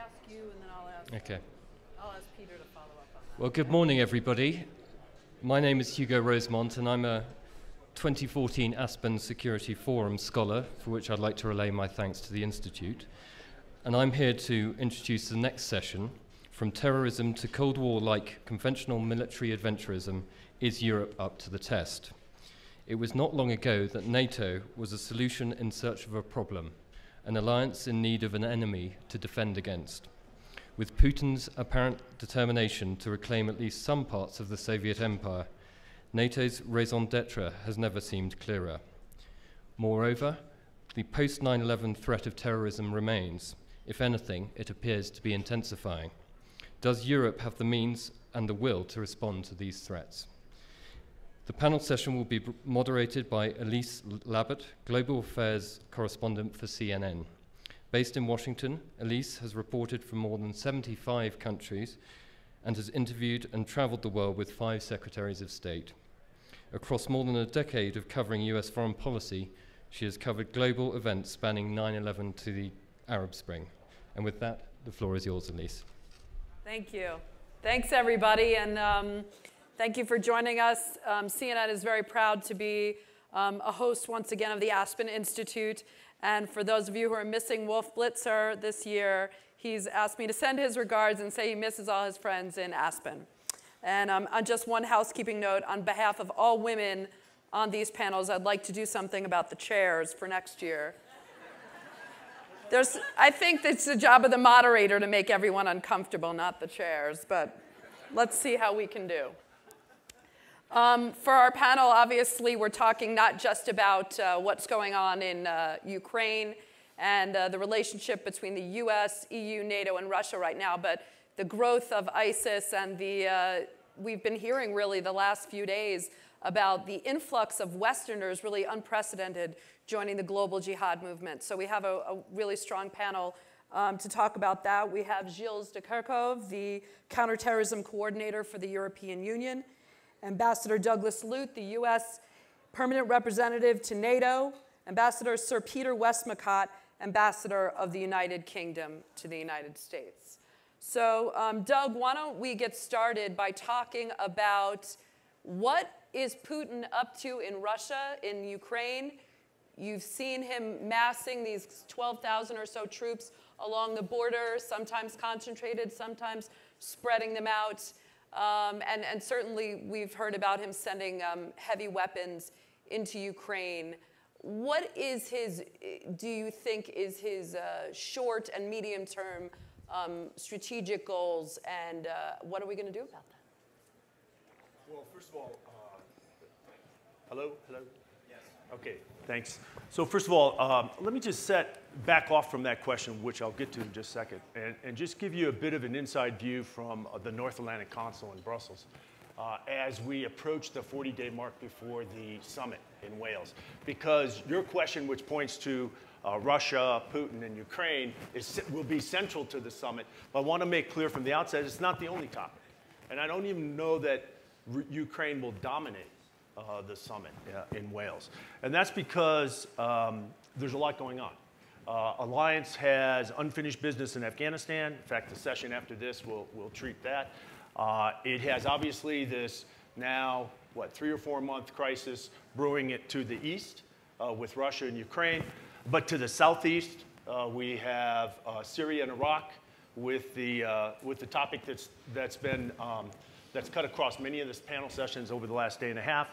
ask you, and then I'll ask Peter to follow up on that. Well, good morning, everybody. My name is Hugo Rosemont, and I'm a 2014 Aspen Security Forum Scholar, for which I'd like to relay my thanks to the Institute. And I'm here to introduce the next session, From Terrorism to Cold War-like Conventional Military Adventurism, Is Europe Up to the Test? It was not long ago that NATO was a solution in search of a problem, an alliance in need of an enemy to defend against. With Putin's apparent determination to reclaim at least some parts of the Soviet Empire, NATO's raison d'etre has never seemed clearer. Moreover, the post-9/11 threat of terrorism remains. If anything, it appears to be intensifying. Does Europe have the means and the will to respond to these threats? The panel session will be moderated by Elise Labott, Global Affairs Correspondent for CNN. Based in Washington, Elise has reported from more than 75 countries and has interviewed and traveled the world with 5 secretaries of state. Across more than a decade of covering US foreign policy, she has covered global events spanning 9/11 to the Arab Spring. And with that, the floor is yours, Elise. Thank you. Thanks, everybody, and thank you for joining us. CNN is very proud to be a host once again of the Aspen Institute. And for those of you who are missing Wolf Blitzer this year, he's asked me to send his regards and say he misses all his friends in Aspen. And on just one housekeeping note, on behalf of all women on these panels, I'd like to do something about the chairs for next year. I think it's the job of the moderator to make everyone uncomfortable, not the chairs, but let's see how we can do. For our panel, obviously, we're talking not just about what's going on in Ukraine and the relationship between the US, EU, NATO, and Russia right now, but the growth of ISIS and we've been hearing really the last few days about the influx of Westerners, really unprecedented, joining the global jihad movement. So we have a really strong panel to talk about that. We have Gilles de Kerchove, the Counterterrorism Coordinator for the European Union, Ambassador Douglas Lute, the US Permanent Representative to NATO, Ambassador Sir Peter Westmacott, Ambassador of the United Kingdom to the United States. So Doug, why don't we get started by talking about what is Putin up to in Russia, in Ukraine? You've seen him massing these 12,000 or so troops along the border, sometimes concentrated, sometimes spreading them out. And certainly we've heard about him sending heavy weapons into Ukraine. What is do you think is his short and medium term strategic goals, and what are we going to do about that? Well, first of all, hello? Yes. Okay, thanks. So first of all, let me just back off from that question, which I'll get to in just a second, and just give you a bit of an inside view from the North Atlantic Council in Brussels as we approach the 40-day mark before the summit in Wales. Because your question, which points to Russia, Putin, and Ukraine, will be central to the summit. But I want to make clear from the outset, it's not the only topic. And I don't even know that Ukraine will dominate the summit in Wales. And that's because there's a lot going on. Alliance has unfinished business in Afghanistan. In fact, the session after this will treat that. It has obviously this now, 3 or 4 month crisis brewing it to the east with Russia and Ukraine. But to the southeast, we have Syria and Iraq with the topic that's cut across many of the panel sessions over the last day and a half.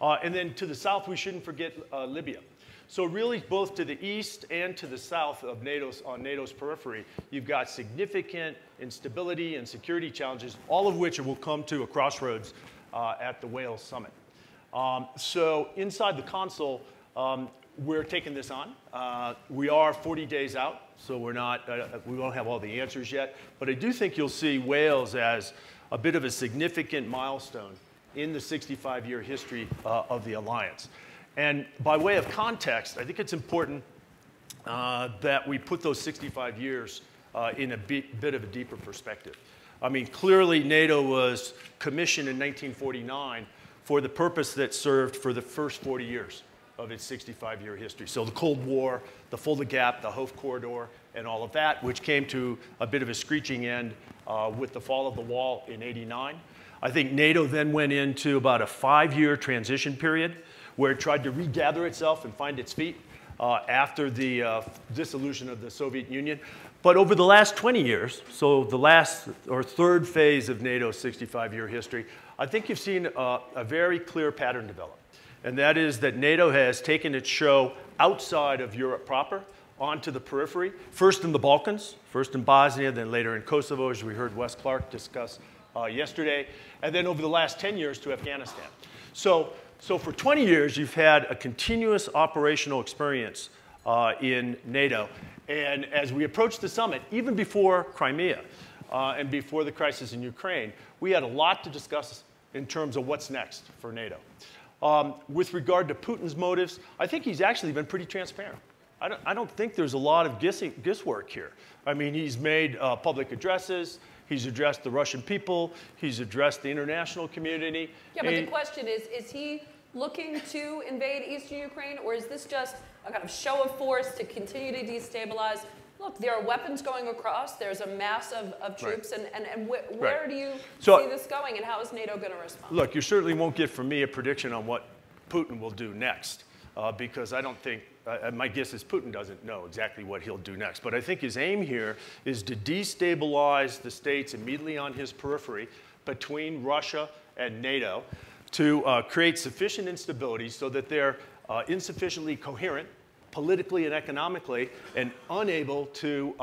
And then to the south, we shouldn't forget Libya. So really, both to the east and to the south of on NATO's periphery, you've got significant instability and security challenges, all of which will come to a crossroads at the Wales summit. So inside the Council, we're taking this on. We are 40 days out, so we don't have all the answers yet. But I do think you'll see Wales as a bit of a significant milestone in the 65-year history of the alliance. And by way of context, I think it's important that we put those 65 years in a bit of a deeper perspective. I mean, clearly NATO was commissioned in 1949 for the purpose that served for the first 40 years of its 65-year history. So the Cold War, the Fulda Gap, the Hof Corridor, and all of that, which came to a bit of a screeching end with the fall of the wall in '89. I think NATO then went into about a 5-year transition period where it tried to regather itself and find its feet after the dissolution of the Soviet Union. But over the last 20 years, so the last or third phase of NATO's 65-year history, I think you've seen a very clear pattern develop. And that is that NATO has taken its show outside of Europe proper onto the periphery, first in the Balkans, first in Bosnia, then later in Kosovo, as we heard Wes Clark discuss yesterday, and then over the last 10 years to Afghanistan. So for 20 years, you've had a continuous operational experience in NATO. And as we approached the summit, even before Crimea and before the crisis in Ukraine, we had a lot to discuss in terms of what's next for NATO. With regard to Putin's motives, I think he's actually been pretty transparent. I don't think there's a lot of guesswork here. I mean, he's made public addresses. He's addressed the Russian people. He's addressed the international community. Yeah, but the question is he looking to invade eastern Ukraine, or is this just a kind of show of force to continue to destabilize? Look, there are weapons going across. There's a mass of troops. Right. And where do you see this going, and how is NATO going to respond? Look, you certainly won't get from me a prediction on what Putin will do next, because I don't think, my guess is Putin doesn't know exactly what he'll do next. But I think his aim here is to destabilize the states immediately on his periphery between Russia and NATO to create sufficient instability so that they're insufficiently coherent politically and economically and unable to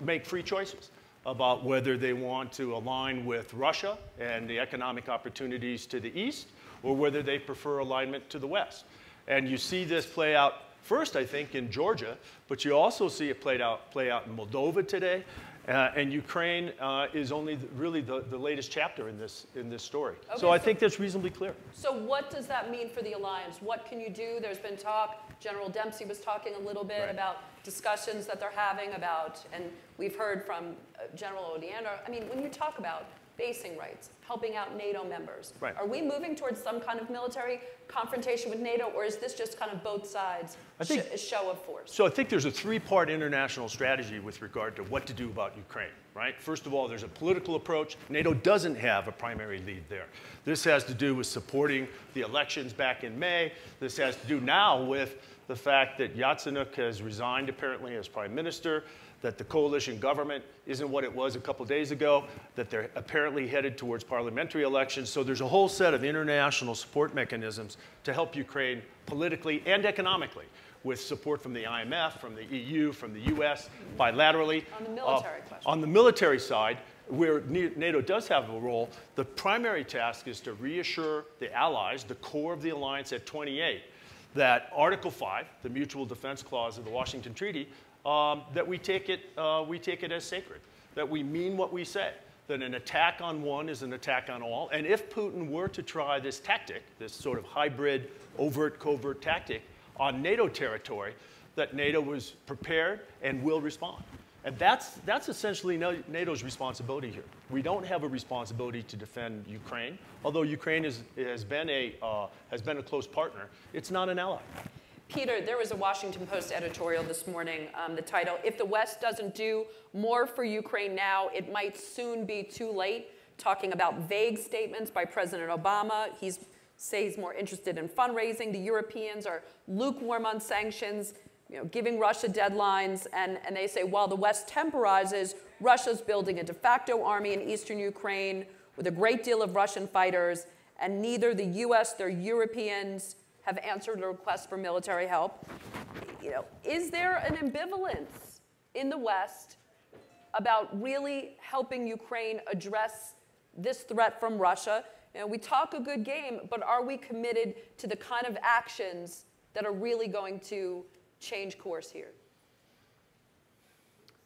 make free choices about whether they want to align with Russia and the economic opportunities to the east or whether they prefer alignment to the west. And you see this play out first, I think, in Georgia, but you also see it play out in Moldova today. And Ukraine is only really the latest chapter in this story. Okay, so I think that's reasonably clear. So what does that mean for the alliance? What can you do? There's been talk. General Dempsey was talking a little bit about discussions that they're having about, and we've heard from General Odiano. I mean, when you talk about basing rights, helping out NATO members, are we moving towards some kind of military confrontation with NATO, or is this just kind of both sides a show of force? So I think there's a three-part international strategy with regard to what to do about Ukraine, right? First of all, there's a political approach. NATO doesn't have a primary lead there. This has to do with supporting the elections back in May. This has to do now with the fact that Yatsenyuk has resigned apparently as prime minister, that the coalition government isn't what it was a couple days ago, that they're apparently headed towards parliamentary elections. So there's a whole set of international support mechanisms to help Ukraine politically and economically, with support from the IMF, from the EU, from the US, bilaterally. On the military question. On the military side, where NATO does have a role, the primary task is to reassure the allies, the core of the alliance at 28, that Article 5, the Mutual Defense Clause of the Washington Treaty, that we take it as sacred, that we mean what we say, that an attack on one is an attack on all. And if Putin were to try this tactic, this sort of hybrid overt-covert tactic on NATO territory, that NATO was prepared and will respond. And that's essentially NATO's responsibility here. We don't have a responsibility to defend Ukraine, although Ukraine has been a close partner. It's not an ally. Peter, there was a Washington Post editorial this morning, the title, "If the West doesn't do more for Ukraine now, it might soon be too late," talking about vague statements by President Obama. He says he's more interested in fundraising. The Europeans are lukewarm on sanctions, giving Russia deadlines, and they say while the West temporizes, Russia's building a de facto army in eastern Ukraine with a great deal of Russian fighters, and neither the US nor Europeans have answered a request for military help. Is there an ambivalence in the West about really helping Ukraine address this threat from Russia? We talk a good game, but are we committed to the kind of actions that are really going to change course here?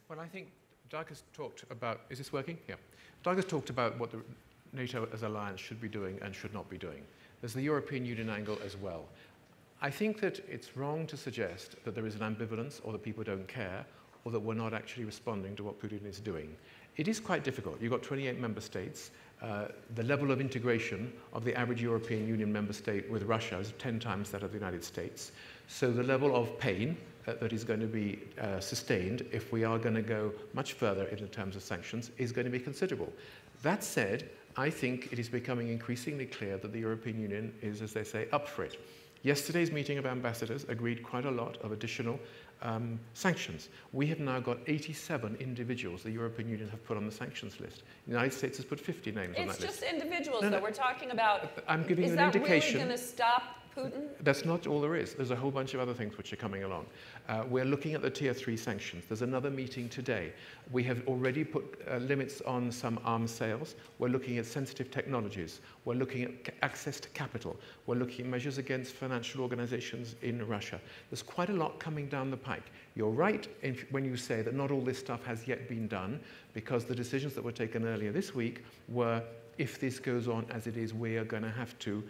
Well, I think Doug has talked about, is this working? Yeah. Doug has talked about what the NATO as alliance should be doing and should not be doing. There's the European Union angle as well. I think that it's wrong to suggest that there is an ambivalence or that people don't care or that we're not actually responding to what Putin is doing. It is quite difficult. You've got 28 member states. The level of integration of the average European Union member state with Russia is 10 times that of the United States. So the level of pain that is going to be sustained if we are going to go much further in terms of sanctions is going to be considerable. That said, I think it is becoming increasingly clear that the European Union is, as they say, up for it. Yesterday's meeting of ambassadors agreed quite a lot of additional sanctions. We have now got 87 individuals the European Union have put on the sanctions list. The United States has put 50 names on that list. It's just individuals, though. We're talking about, I'm giving you an indication. Is that really going to stop Putin? That's not all there is. There's a whole bunch of other things which are coming along. We're looking at the Tier 3 sanctions. There's another meeting today. We have already put limits on some arms sales. We're looking at sensitive technologies. We're looking at access to capital. We're looking at measures against financial organizations in Russia. There's quite a lot coming down the pike. You're right when you say that not all this stuff has yet been done, because the decisions that were taken earlier this week were, if this goes on as it is, we are going to have to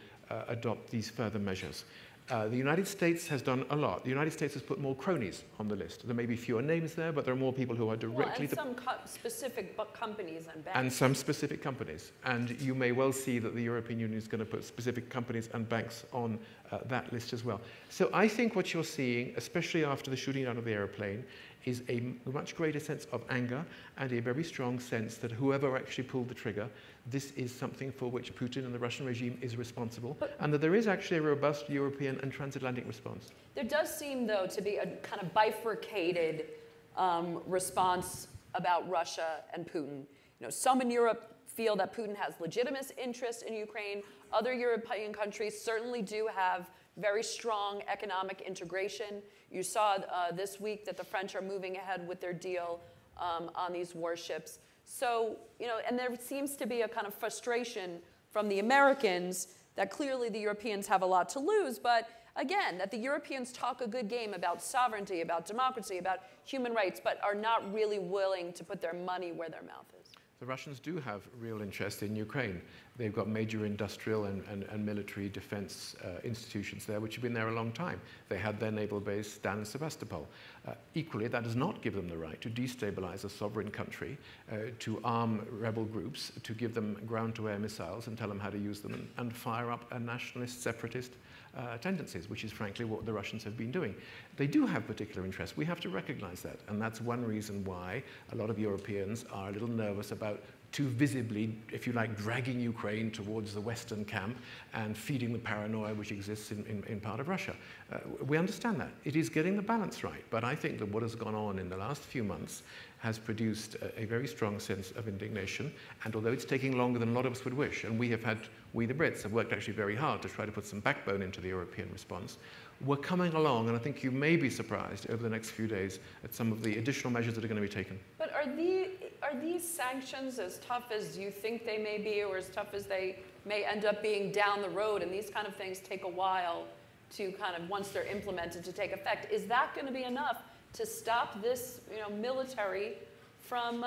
adopt these further measures. The United States has done a lot. The United States has put more cronies on the list. There may be fewer names there, but there are more people who are directly... Well, and some specific companies and banks. And some specific companies. And you may well see that the European Union is going to put specific companies and banks on that list as well. So I think what you're seeing, especially after the shooting down of the airplane, is a much greater sense of anger and a very strong sense that whoever actually pulled the trigger, this is something for which Putin and the Russian regime is responsible, and that there is actually a robust European and transatlantic response. There does seem, though, to be a kind of bifurcated response about Russia and Putin. You know, some in Europe feel that Putin has legitimate interest in Ukraine. Other European countries certainly do have very strong economic integration. You saw this week that the French are moving ahead with their deal on these warships. So, you know, and there seems to be a kind of frustration from the Americans that clearly the Europeans have a lot to lose, but again, that the Europeans talk a good game about sovereignty, about democracy, about human rights, but are not really willing to put their money where their mouth is. The Russians do have real interest in Ukraine. They've got major industrial and military defense institutions there, which have been there a long time. They had their naval base down in Sevastopol. Equally, that does not give them the right to destabilize a sovereign country, to arm rebel groups, to give them ground-to-air missiles and tell them how to use them, and fire up a nationalist, separatist tendencies, which is frankly what the Russians have been doing. They do have particular interests. We have to recognize that. And that's one reason why a lot of Europeans are a little nervous about too visibly, if you like, dragging Ukraine towards the Western camp and feeding the paranoia which exists in part of Russia. We understand that. It is getting the balance right. But I think that what has gone on in the last few months has produced a very strong sense of indignation. And although it's taking longer than a lot of us would wish, and we the Brits have worked actually very hard to try to put some backbone into the European response, we're coming along, and I think you may be surprised over the next few days at some of the additional measures that are going to be taken. But are these sanctions as tough as you think they may be, or as tough as they may end up being down the road? And these kind of things take a while to kind of, once they're implemented, to take effect. Is that going to be enough to stop this, military from,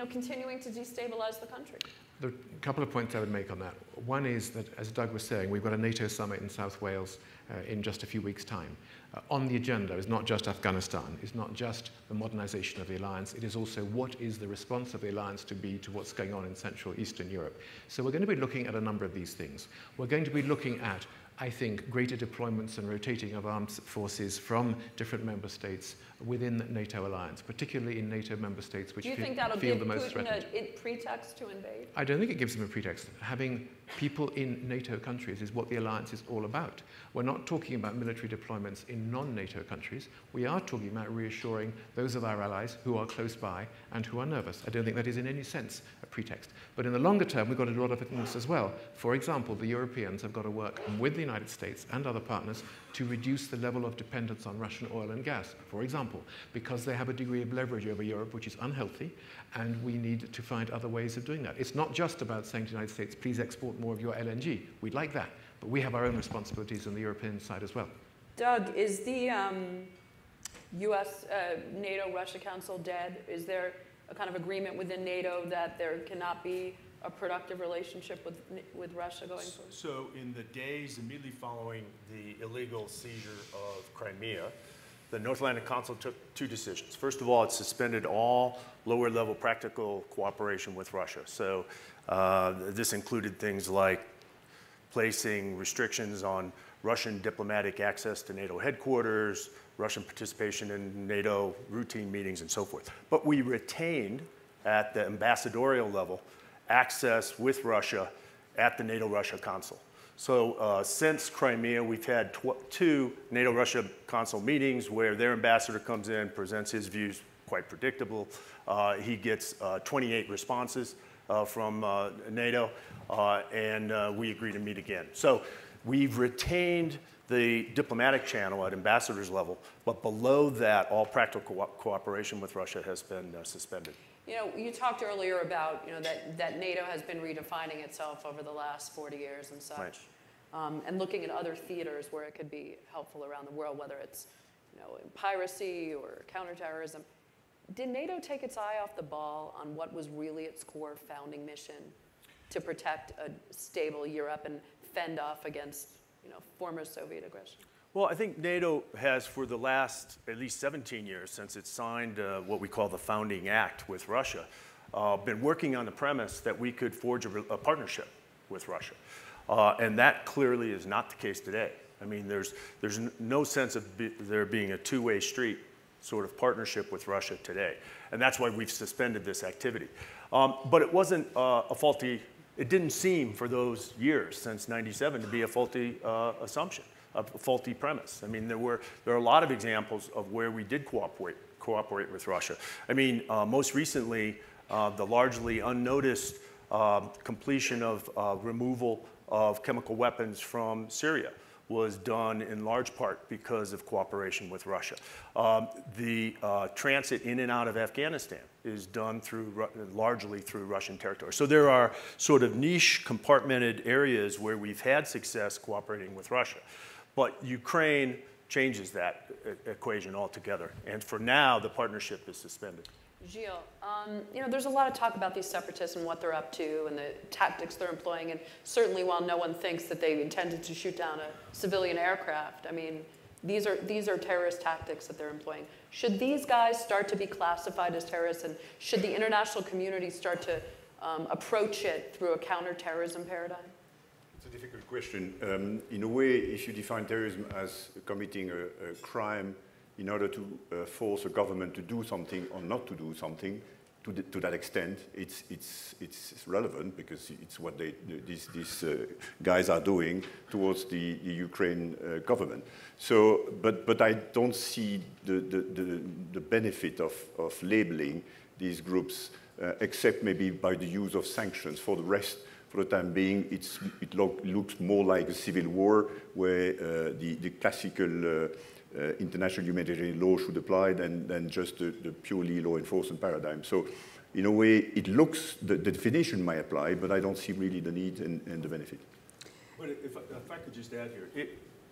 continuing to destabilize the country? There are a couple of points I would make on that. One is that, as Doug was saying, we've got a NATO summit in South Wales in just a few weeks' time. On the agenda is not just Afghanistan, it's not just the modernization of the alliance, it is also what is the response of the alliance to be to what's going on in Central Eastern Europe. So we're going to be looking at a number of these things. We're going to be looking at, I think, greater deployments and rotating of armed forces from different member states within the NATO alliance, particularly in NATO member states which feel the most threatened. Do you think that'll give Putin a pretext to invade? I don't think it gives him a pretext. Having people in NATO countries is what the alliance is all about. We're not talking about military deployments in non-NATO countries. We are talking about reassuring those of our allies who are close by and who are nervous. I don't think that is in any sense a pretext. But in the longer term, we've got to do a lot of things as well. For example, the Europeans have got to work with the United States and other partners to reduce the level of dependence on Russian oil and gas, for example, because they have a degree of leverage over Europe which is unhealthy, and we need to find other ways of doing that. It's not just about saying to the United States, please export more of your LNG. We'd like that, but we have our own responsibilities on the European side as well. Doug, is the U.S. NATO-Russia Council dead? Is there a kind of agreement within NATO that there cannot be a productive relationship with Russia going forward? So in the days immediately following the illegal seizure of Crimea, the North Atlantic Council took two decisions. First of all, it suspended all lower-level practical cooperation with Russia. So this included things like placing restrictions on Russian diplomatic access to NATO headquarters, Russian participation in NATO routine meetings, and so forth. But we retained, at the ambassadorial level, access with Russia at the NATO-Russia Council. So since Crimea, we've had two NATO-Russia Council meetings where their ambassador comes in, presents his views, quite predictable. He gets 28 responses from NATO, and we agree to meet again. So we've retained the diplomatic channel at ambassadors level, but below that, all practical cooperation with Russia has been suspended. You know, you talked earlier about, you know, that NATO has been redefining itself over the last 40 years and such, right. And looking at other theaters where it could be helpful around the world, whether it's, you know, in piracy or counterterrorism. Did NATO take its eye off the ball on what was really its core founding mission to protect a stable Europe and fend off against, you know, former Soviet aggression? Well, I think NATO has, for the last at least 17 years, since it signed what we call the Founding Act with Russia, been working on the premise that we could forge a partnership with Russia. And that clearly is not the case today. I mean, there's no sense of there being a two-way street sort of partnership with Russia today. And that's why we've suspended this activity. But it wasn't a faulty, it didn't seem for those years since '97 to be a faulty assumption. A faulty premise. I mean, there are a lot of examples of where we did cooperate with Russia. I mean, most recently, the largely unnoticed completion of removal of chemical weapons from Syria was done in large part because of cooperation with Russia. The transit in and out of Afghanistan is done largely through Russian territory. So there are sort of niche compartmented areas where we've had success cooperating with Russia. But Ukraine changes that equation altogether. And for now, the partnership is suspended. Gilles, you know, there's a lot of talk about these separatists and what they're up to and the tactics they're employing. And certainly while no one thinks that they intended to shoot down a civilian aircraft, I mean, these are terrorist tactics that they're employing. Should these guys start to be classified as terrorists, and should the international community start to approach it through a counterterrorism paradigm? It's a difficult question. In a way, if you define terrorism as committing a crime in order to force a government to do something or not to do something, to that extent, it's relevant because it's what these guys are doing towards the Ukraine government. So, but I don't see the benefit of labeling these groups, except maybe by the use of sanctions. For the rest, for the time being, it looks more like a civil war where the classical international humanitarian law should apply than just the purely law enforcement paradigm. So in a way, it looks, the definition might apply, but I don't see really the need and the benefit. But if I could just add here,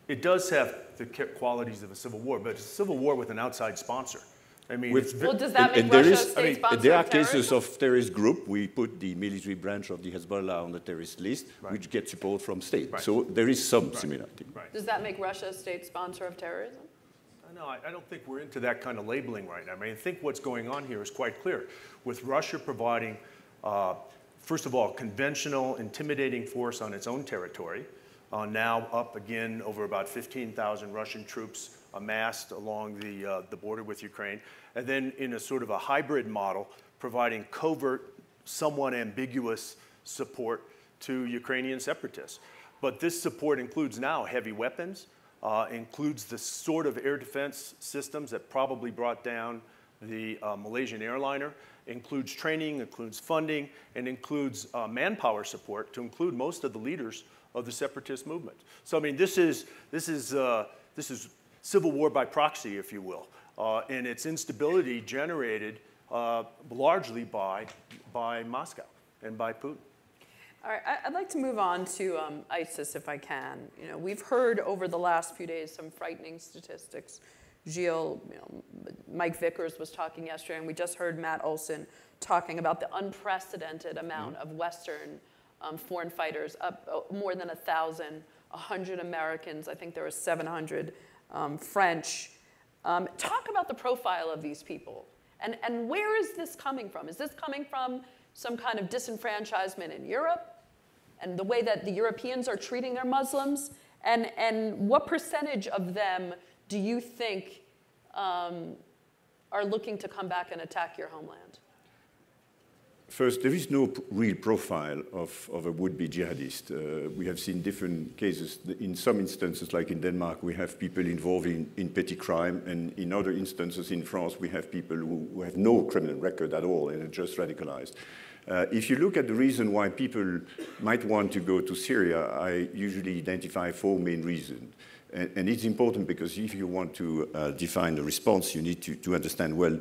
it does have the qualities of a civil war, but it's a civil war with an outside sponsor. I mean, well, does that make Russia a state sponsor there are of terrorism? cases of terrorist group. We put the military branch of the Hezbollah on the terrorist list, right, which gets support from state. Right. So there is some similarity. Right. Does that make Russia a state sponsor of terrorism? No, I don't think we're into that kind of labeling right now. I mean, I think what's going on here is quite clear. With Russia providing, first of all, conventional intimidating force on its own territory, now up again over about 15,000 Russian troops amassed along the border with Ukraine, and then in a sort of a hybrid model, providing covert, somewhat ambiguous support to Ukrainian separatists. But this support includes now heavy weapons, includes the sort of air defense systems that probably brought down the Malaysian airliner, includes training, includes funding, and includes manpower support to include most of the leaders of the separatist movement. So I mean, this is civil war by proxy, if you will, and its instability generated largely by Moscow and by Putin. All right, I'd like to move on to ISIS if I can. You know, we've heard over the last few days some frightening statistics. Gilles, you know, Mike Vickers was talking yesterday, and we just heard Matt Olson talking about the unprecedented amount of Western foreign fighters, up more than 1,000, 100 Americans. I think there were 700 French. Talk about the profile of these people. And where is this coming from? Is this coming from some kind of disenfranchisement in Europe and the way that the Europeans are treating their Muslims? And what percentage of them do you think are looking to come back and attack your homeland? First, there is no real profile of a would-be jihadist. We have seen different cases. In some instances, like in Denmark, we have people involved in petty crime, and in other instances in France, we have people who have no criminal record at all and are just radicalized. If you look at the reason why people might want to go to Syria, I usually identify 4 main reasons. And it's important because if you want to define the response, you need to understand well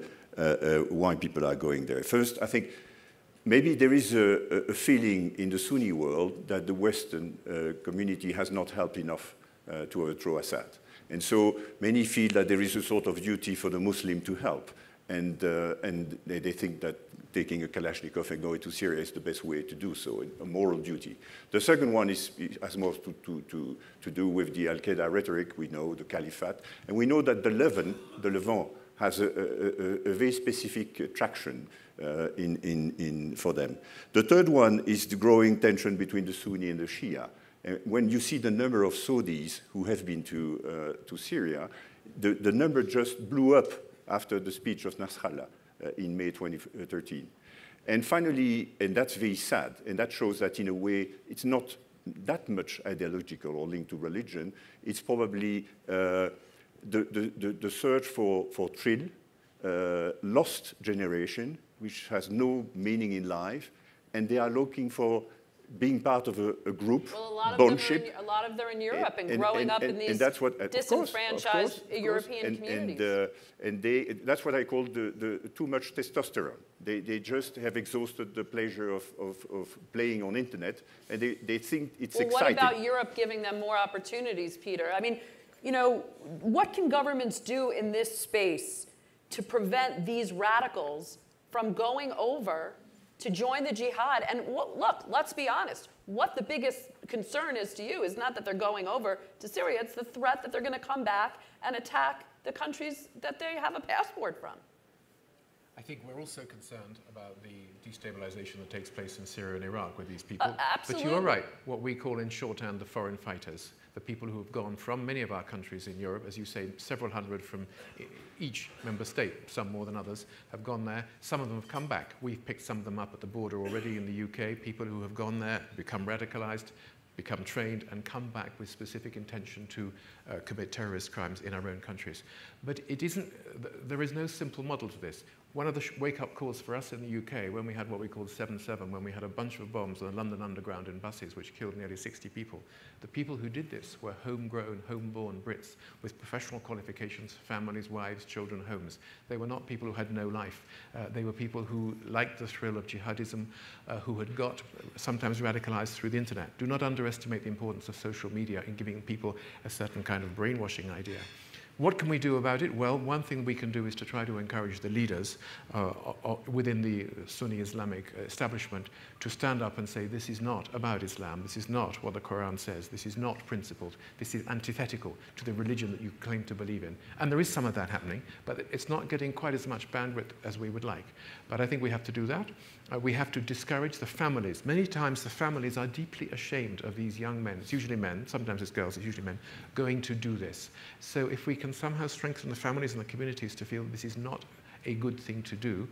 why people are going there. First, I think maybe there is a feeling in the Sunni world that the Western community has not helped enough to overthrow Assad. And so many feel that there is a sort of duty for the Muslim to help. And they think that taking a Kalashnikov and going to Syria is the best way to do so, a moral duty. The second one has more to do with the Al-Qaeda rhetoric. We know the Caliphate. And we know that the Levant has a very specific attraction for them. The third one is the growing tension between the Sunni and the Shia. When you see the number of Saudis who have been to Syria, the number just blew up after the speech of Nasrallah in May 2013. And finally, and that's very sad, and that shows that in a way it's not that much ideological or linked to religion, it's probably the search for thrill, lost generation, which has no meaning in life, and they are looking for being part of a group, well, a lot of them are in Europe and growing up in these disenfranchised European communities. And that's what I call the too much testosterone. They just have exhausted the pleasure of playing on internet, and they think it's exciting. What about Europe giving them more opportunities, Peter? I mean, you know, what can governments do in this space to prevent these radicals from going over to join the jihad? And look, let's be honest. What the biggest concern is to you is not that they're going over to Syria. It's the threat that they're going to come back and attack the countries that they have a passport from. I think we're also concerned about the destabilization that takes place in Syria and Iraq with these people. Absolutely. But you are right, what we call in shorthand the foreign fighters, the people who have gone from many of our countries in Europe, as you say, several hundred from each member state, some more than others, have gone there. Some of them have come back. We've picked some of them up at the border already in the UK, people who have gone there, become radicalized, become trained, and come back with specific intention to commit terrorist crimes in our own countries. But it isn't, there is no simple model to this. One of the wake-up calls for us in the UK, when we had what we called 7/7, when we had a bunch of bombs on the London Underground in buses, which killed nearly 60 people, the people who did this were homegrown, homeborn Brits with professional qualifications, families, wives, children, homes. They were not people who had no life. They were people who liked the thrill of jihadism, who had got sometimes radicalized through the internet. Do not underestimate the importance of social media in giving people a certain kind of brainwashing idea. What can we do about it? Well, one thing we can do is to try to encourage the leaders within the Sunni Islamic establishment to stand up and say, this is not about Islam, this is not what the Quran says, this is not principled, this is antithetical to the religion that you claim to believe in. And there is some of that happening, but it's not getting quite as much bandwidth as we would like. But I think we have to do that. We have to discourage the families. Many times the families are deeply ashamed of these young men, it's usually men, sometimes it's girls, it's usually men, going to do this. So if we can somehow strengthen the families and the communities to feel this is not a good thing to do,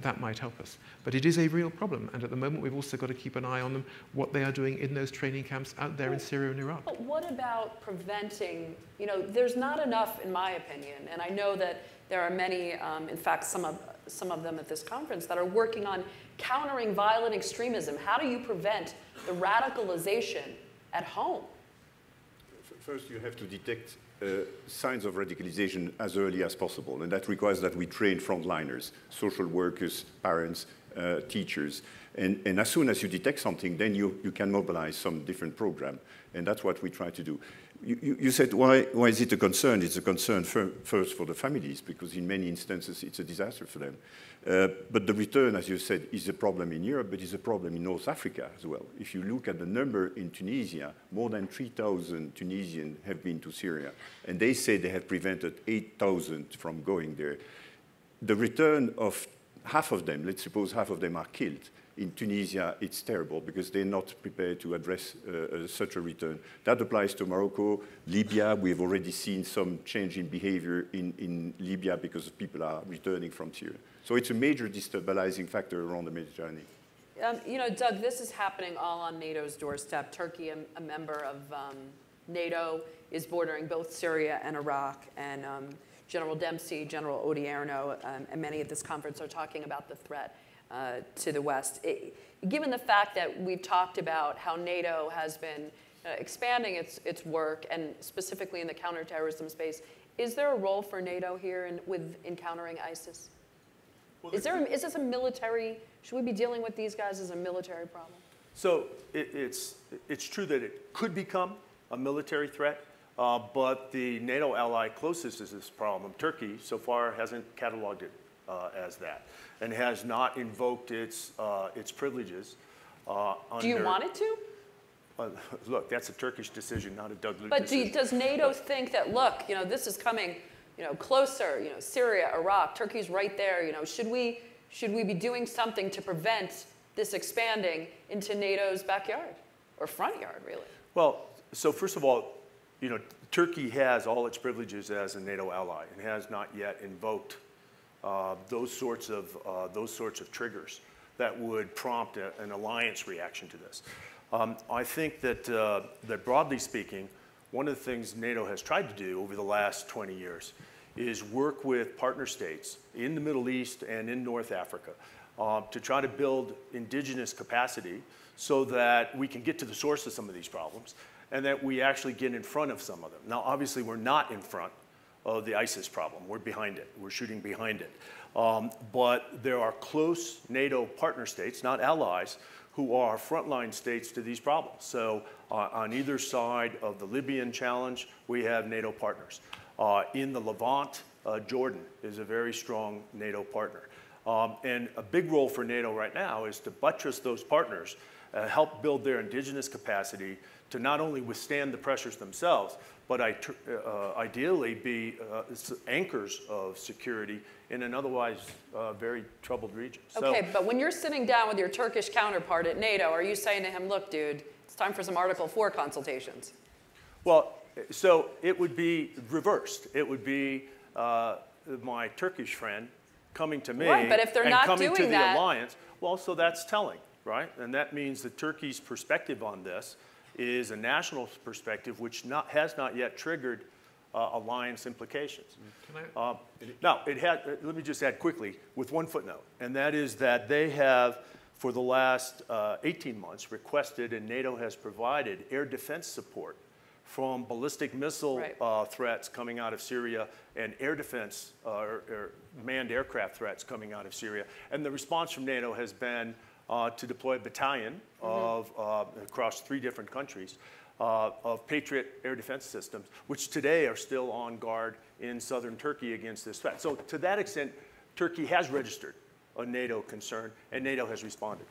that might help us. But it is a real problem, and at the moment we've also got to keep an eye on them, what they are doing in those training camps out there in Syria and Iraq. But what about preventing, you know, there's not enough, in my opinion, and I know that there are many, in fact, some of them at this conference that are working on countering violent extremism. How do you prevent the radicalization at home? First, you have to detect signs of radicalization as early as possible, and that requires that we train frontliners, social workers, parents, teachers, and as soon as you detect something, then you can mobilize some different program, and that's what we try to do. you said, why is it a concern? It's a concern first for the families, because in many instances it's a disaster for them. But the return, as you said, is a problem in Europe, but is a problem in North Africa as well. If you look at the number in Tunisia, more than 3,000 Tunisians have been to Syria, and they say they have prevented 8,000 from going there. The return of half of them, let's suppose half of them are killed. In Tunisia, it's terrible because they're not prepared to address such a return. That applies to Morocco, Libya. We've already seen some change in behavior in Libya because people are returning from Syria. So it's a major destabilizing factor around the Mediterranean. You know, Doug, this is happening all on NATO's doorstep. Turkey, a member of NATO, is bordering both Syria and Iraq. And General Dempsey, General Odierno, and many at this conference are talking about the threat to the West. Given the fact that we've talked about how NATO has been expanding its work, and specifically in the counterterrorism space, is there a role for NATO here in countering ISIS? Well, is this a military, should we be dealing with these guys as a military problem? So it's true that it could become a military threat, but the NATO ally closest to this problem, Turkey, so far hasn't cataloged it as that, and has not invoked its privileges. Do you want it to? Look, that's a Turkish decision, not a Doug Lute decision. decision. But does NATO think that, look, you know, this is coming, you know, closer, you know, Syria, Iraq, Turkey's right there, you know, should we be doing something to prevent this expanding into NATO's backyard, or front yard, really? Well, so first of all, you know, Turkey has all its privileges as a NATO ally and has not yet invoked those sorts of triggers that would prompt an alliance reaction to this. I think that, that broadly speaking, one of the things NATO has tried to do over the last 20 years is work with partner states in the Middle East and in North Africa to try to build indigenous capacity so that we can get to the source of some of these problems and that we actually get in front of some of them. Now, obviously, we're not in front of the ISIS problem. We're behind it. We're shooting behind it. But there are close NATO partner states, not allies, who are frontline states to these problems. So on either side of the Libyan challenge, we have NATO partners. In the Levant, Jordan is a very strong NATO partner. And a big role for NATO right now is to buttress those partners, help build their indigenous capacity to not only withstand the pressures themselves, but ideally be anchors of security in an otherwise very troubled region. Okay, so, but when you're sitting down with your Turkish counterpart at NATO, are you saying to him, look, dude, it's time for some Article 4 consultations? Well, so it would be reversed. It would be my Turkish friend coming to me right, but if they're and not coming doing to the that, alliance. Well, so that's telling, right? And that means that Turkey's perspective on this is a national perspective which has not yet triggered alliance implications. Now, let me just add quickly with one footnote, and that is that they have, for the last 18 months, requested and NATO has provided air defense support from ballistic missile threats coming out of Syria and air defense or manned aircraft threats coming out of Syria. And the response from NATO has been to deploy a battalion of, across 3 different countries of Patriot air defense systems, which today are still on guard in southern Turkey against this threat. So to that extent, Turkey has registered a NATO concern, and NATO has responded.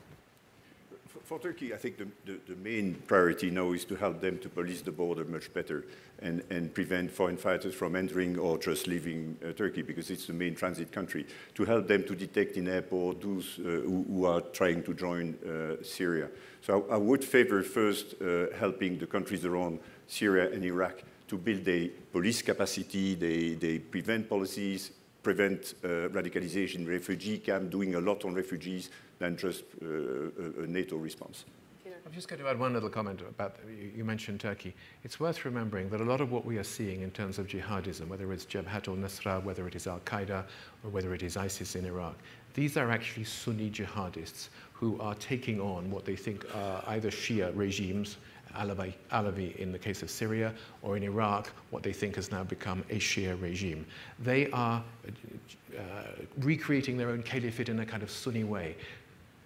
For Turkey, I think the main priority now is to help them to police the border much better and prevent foreign fighters from entering or just leaving Turkey, because it's the main transit country, to help them to detect in airport those who are trying to join Syria. So I would favor first helping the countries around Syria and Iraq to build a police capacity, they prevent policies, prevent radicalization, refugee camp, doing a lot on refugees than just a NATO response. I'm just going to add one little comment about, you mentioned Turkey. It's worth remembering that a lot of what we are seeing in terms of jihadism, whether it's Jabhat al-Nusra, whether it is Al-Qaeda, or whether it is ISIS in Iraq, these are actually Sunni jihadists who are taking on what they think are either Shia regimes, Alawi in the case of Syria, or in Iraq, what they think has now become a Shia regime. They are recreating their own caliphate in a kind of Sunni way.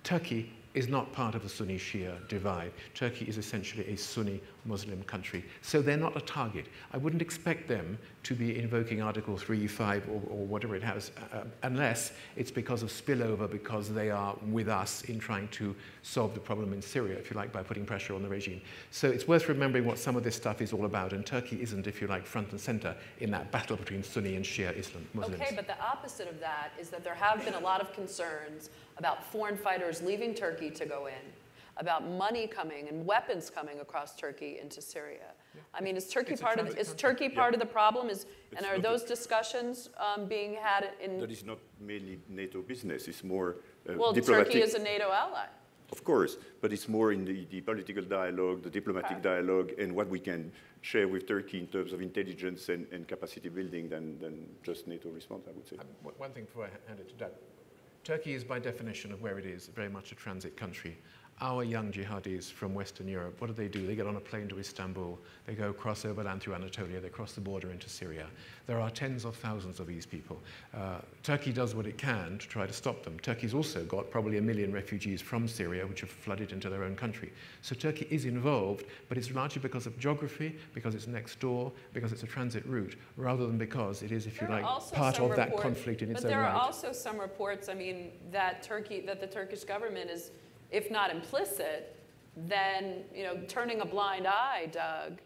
Turkey is not part of the Sunni-Shia divide. Turkey is essentially a Sunni Muslim country. So they're not a target. I wouldn't expect them to be invoking Article 3, 5, or whatever it has, unless it's because of spillover, because they are with us in trying to solve the problem in Syria, if you like, by putting pressure on the regime. So it's worth remembering what some of this stuff is all about, and Turkey isn't, if you like, front and center in that battle between Sunni and Shia Islam Muslims. Okay, but the opposite of that is that there have been a lot of concerns about foreign fighters leaving Turkey to go in, about money coming and weapons coming across Turkey into Syria. Yeah. I mean, is Turkey part of the problem? And are those discussions being had in? That is not mainly NATO business. It's more well, diplomatic. Turkey is a NATO ally. Of course, but it's more in the political dialogue, the diplomatic dialogue, and what we can share with Turkey in terms of intelligence and capacity building than just NATO response, I would say. One thing before I hand it to Doug. Turkey is, by definition of where it is, very much a transit country. Our young jihadis from Western Europe, what do? They get on a plane to Istanbul, they go cross overland through Anatolia, they cross the border into Syria. There are tens of thousands of these people. Turkey does what it can to try to stop them. Turkey's also got probably 1 million refugees from Syria which have flooded into their own country. So Turkey is involved, but it's largely because of geography, because it's next door, because it's a transit route, rather than because it is, if you like, part of that conflict in its own right. But there are also some reports, I mean, that the Turkish government is, if not implicit, then turning a blind eye, Doug,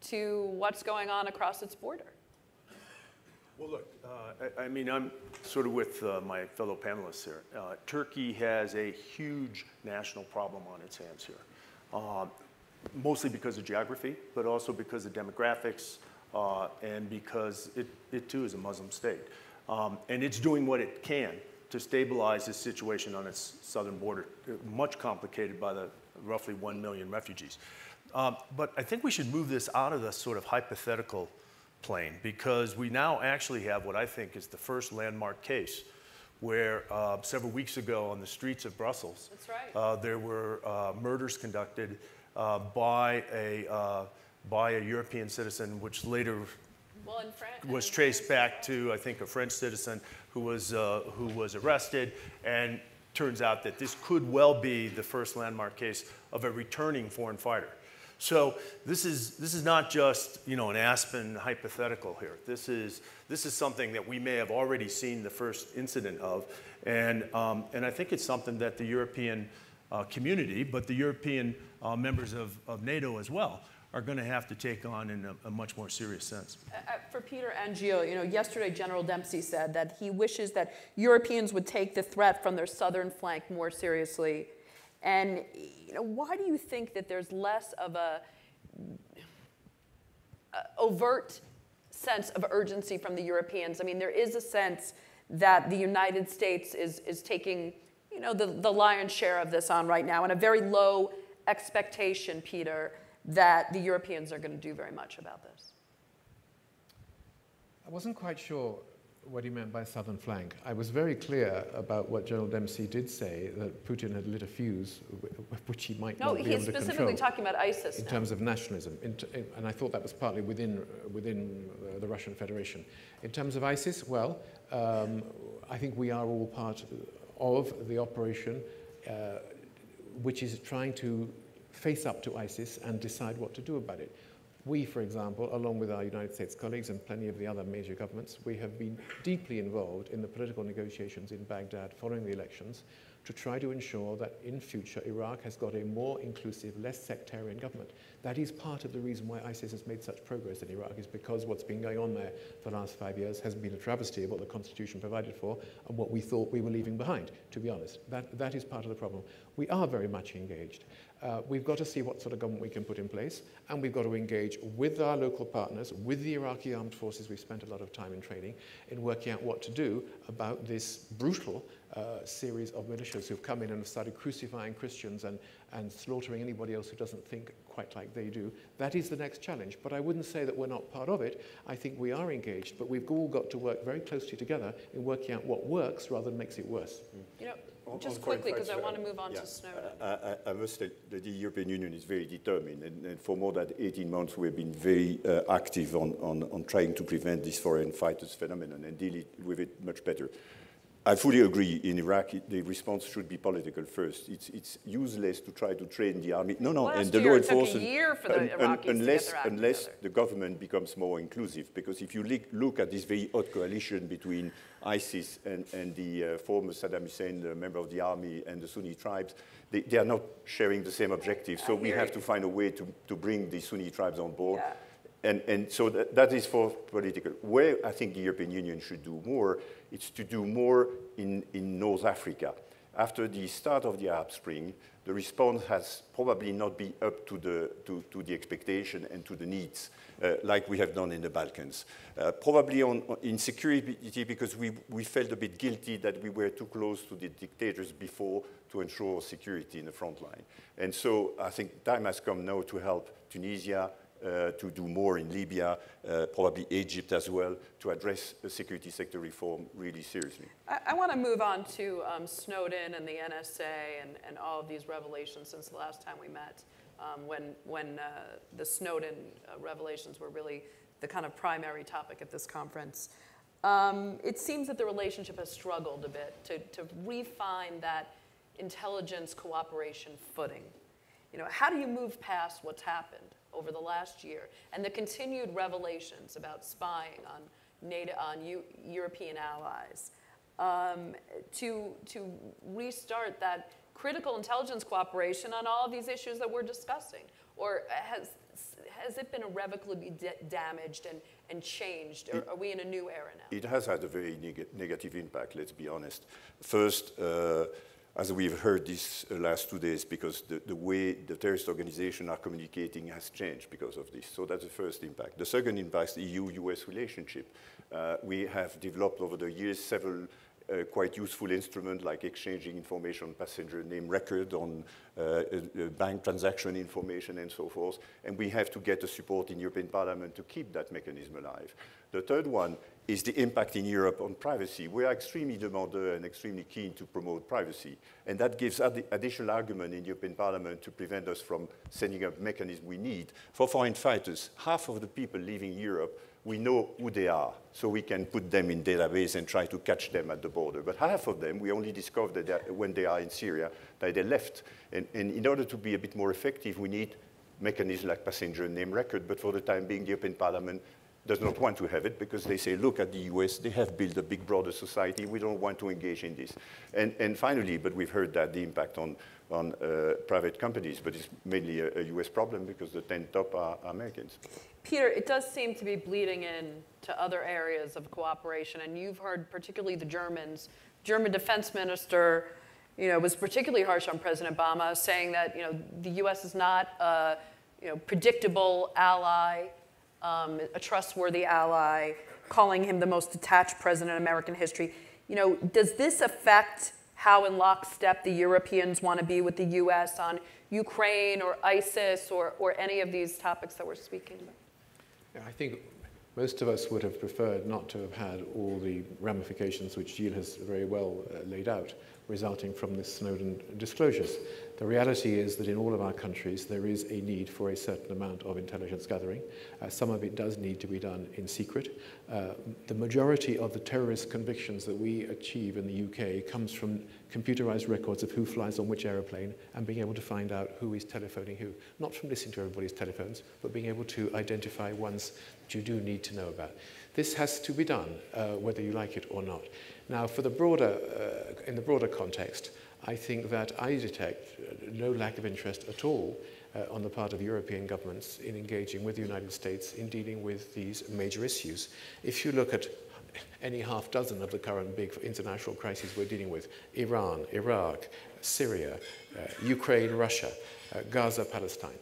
to what's going on across its border. Well, look, I mean, I'm sort of with my fellow panelists here. Turkey has a huge national problem on its hands here, mostly because of geography, but also because of demographics, and because it too is a Muslim state. And it's doing what it can to stabilize this situation on its southern border, much complicated by the roughly 1 million refugees. But I think we should move this out of the sort of hypothetical plane, because we now actually have what I think is the first landmark case where several weeks ago on the streets of Brussels, that's right. There were murders conducted by a European citizen, which later was traced back to, I think, a French citizen who was arrested, and turns out that this could well be the first landmark case of a returning foreign fighter. So this is not just an Aspen hypothetical here. This is something that we may have already seen the first incident of, and I think it's something that the European community, but the European members of NATO as well, are going to have to take on in a much more serious sense. For Peter and Gilles, yesterday General Dempsey said that he wishes that Europeans would take the threat from their southern flank more seriously. And why do you think that there's less of a overt sense of urgency from the Europeans? I mean, there is a sense that the United States is taking the lion's share of this on right now, and a very low expectation, Peter, that the Europeans are going to do very much about this. I wasn't quite sure what he meant by southern flank. I was very clear about what General Dempsey did say, that Putin had lit a fuse, which he might not be able to control. No, he's specifically talking about ISIS in terms of nationalism, and I thought that was partly within the Russian Federation. In terms of ISIS, well, I think we are all part of the operation, which is trying to face up to ISIS and decide what to do about it. We, for example, along with our United States colleagues and plenty of the other major governments, we have been deeply involved in the political negotiations in Baghdad following the elections to try to ensure that in future Iraq has got a more inclusive, less sectarian government. That is part of the reason why ISIS has made such progress in Iraq, is because what's been going on there for the last 5 years has been a travesty of what the Constitution provided for and what we thought we were leaving behind, to be honest. That is part of the problem. We are very much engaged. We've got to see what sort of government we can put in place, and we've got to engage with our local partners, with the Iraqi armed forces. We've spent a lot of time in training in working out what to do about this brutal series of militias who've come in and have started crucifying Christians and slaughtering anybody else who doesn't think quite like they do. That is the next challenge, but I wouldn't say that we're not part of it. I think we are engaged, but we've all got to work very closely together in working out what works rather than makes it worse. Just quickly, because I want to move on to Snowden. I must say that the European Union is very determined, and for more than 18 months we've been very active on trying to prevent this foreign fighters phenomenon and deal with it much better. I fully agree. In Iraq, the response should be political first. It's useless to try to train the army. No, and the law enforcement. It took a year for the Iraqis to get their act unless together. the government becomes more inclusive, because if you look at this very odd coalition between ISIS and the former Saddam Hussein, the member of the army, and the Sunni tribes, they are not sharing the same objectives. So we have to find a way to bring the Sunni tribes on board. Yeah. And so that is for political. Where I think the European Union should do more, it's to do more in North Africa. After the start of the Arab Spring, the response has probably not been up to the expectation and to the needs like we have done in the Balkans. Probably in security, because we felt a bit guilty that we were too close to the dictators before to ensure security in the front line. And so I think time has come now to help Tunisia, to do more in Libya, probably Egypt as well, to address the security sector reform really seriously. I want to move on to Snowden and the NSA and all of these revelations since the last time we met, when the Snowden revelations were really the kind of primary topic at this conference. It seems that the relationship has struggled a bit to refine that intelligence cooperation footing. You know, how do you move past what's happened over the last year and the continued revelations about spying on NATO, on European allies, to restart that critical intelligence cooperation on all of these issues that we're discussing? Or has it been irrevocably damaged and changed? Or are we in a new era now? It has had a very negative impact, let's be honest. First, as we've heard these last 2 days, because the way the terrorist organizations are communicating has changed because of this. So that's the first impact. The second impact is the EU-US relationship. We have developed over the years several quite useful instruments like exchanging information on passenger name record, on bank transaction information and so forth. And we have to get the support in European Parliament to keep that mechanism alive. The third one is the impact in Europe on privacy. We are extremely demanding and extremely keen to promote privacy. And that gives additional argument in European Parliament to prevent us from setting up mechanisms we need. For foreign fighters, half of the people leaving Europe, we know who they are, so we can put them in database and try to catch them at the border. But half of them, we only discover that when they are in Syria, that they left. And in order to be a bit more effective, we need mechanisms like passenger name record. But for the time being, the European Parliament does not want to have it because they say, look at the US, they have built a big, broader society. We don't want to engage in this. And finally, but we've heard that the impact on private companies, but it's mainly a US problem because the 10 top are Americans. Peter, it does seem to be bleeding in to other areas of cooperation, and you've heard particularly the Germans. German defense minister, was particularly harsh on President Obama, saying that, the U.S. is not a, predictable ally, a trustworthy ally, calling him the most detached president in American history. Does this affect how in lockstep the Europeans want to be with the U.S. on Ukraine or ISIS or any of these topics that we're speaking about? Yeah, I think most of us would have preferred not to have had all the ramifications which Gilles has very well laid out, resulting from the Snowden disclosures. The reality is that in all of our countries there is a need for a certain amount of intelligence gathering. Some of it does need to be done in secret. The majority of the terrorist convictions that we achieve in the UK comes from computerized records of who flies on which aeroplane and being able to find out who is telephoning who. Not from listening to everybody's telephones, but being able to identify ones that you do need to know about. This has to be done, whether you like it or not. Now, for the broader, in the broader context, I think that I detect no lack of interest at all on the part of European governments in engaging with the United States in dealing with these major issues. If you look at any half dozen of the current big international crises we're dealing with, Iran, Iraq, Syria, Ukraine, Russia, Gaza, Palestine,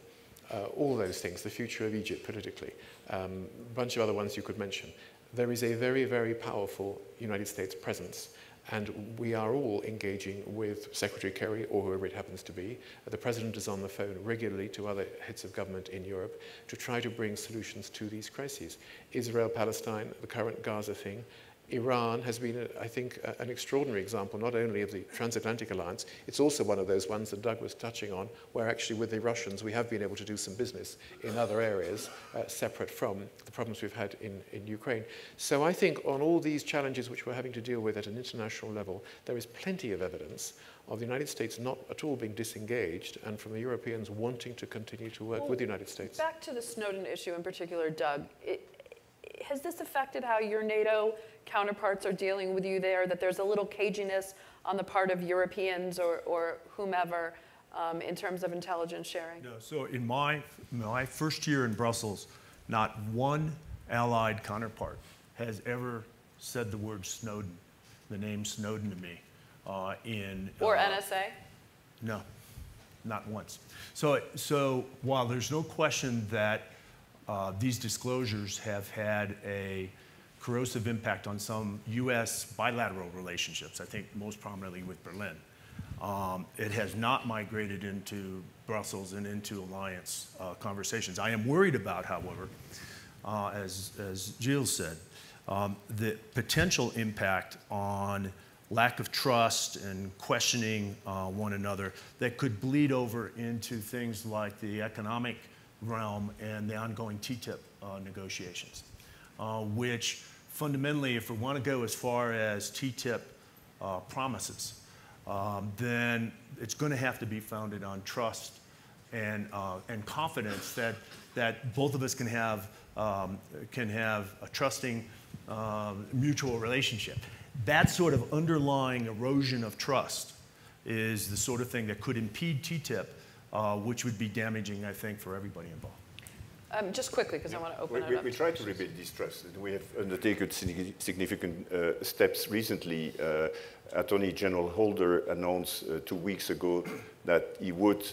all those things, the future of Egypt politically, a bunch of other ones you could mention. There is a very, very powerful United States presence, and we are all engaging with Secretary Kerry or whoever it happens to be. The President is on the phone regularly to other heads of government in Europe to try to bring solutions to these crises. Israel, Palestine, the current Gaza thing, Iran has been, I think, an extraordinary example, not only of the transatlantic alliance, it's also one of those ones that Doug was touching on, where actually with the Russians we have been able to do some business in other areas separate from the problems we've had in Ukraine. So I think on all these challenges which we're having to deal with at an international level, there is plenty of evidence of the United States not at all being disengaged, and from the Europeans wanting to continue to work with the United States. Back to the Snowden issue in particular, Doug. Has this affected how your NATO counterparts are dealing with you there, that there's a little caginess on the part of Europeans or whomever in terms of intelligence sharing? No, so in my first year in Brussels, not one allied counterpart has ever said the word Snowden, the name Snowden to me. Or NSA? No, not once. So while there's no question that these disclosures have had a corrosive impact on some U.S. bilateral relationships, I think most prominently with Berlin, it has not migrated into Brussels and into alliance conversations. I am worried about, however, as Gilles said, the potential impact on lack of trust and questioning one another that could bleed over into things like the economic realm and the ongoing TTIP negotiations, which fundamentally, if we want to go as far as TTIP promises, then it's going to have to be founded on trust and confidence that both of us can have a trusting mutual relationship. That sort of underlying erosion of trust is the sort of thing that could impede TTIP, which would be damaging, I think, for everybody involved. Just quickly, because I want to open it up. We try to rebuild this trust. We have undertaken significant steps recently. Attorney General Holder announced 2 weeks ago that he would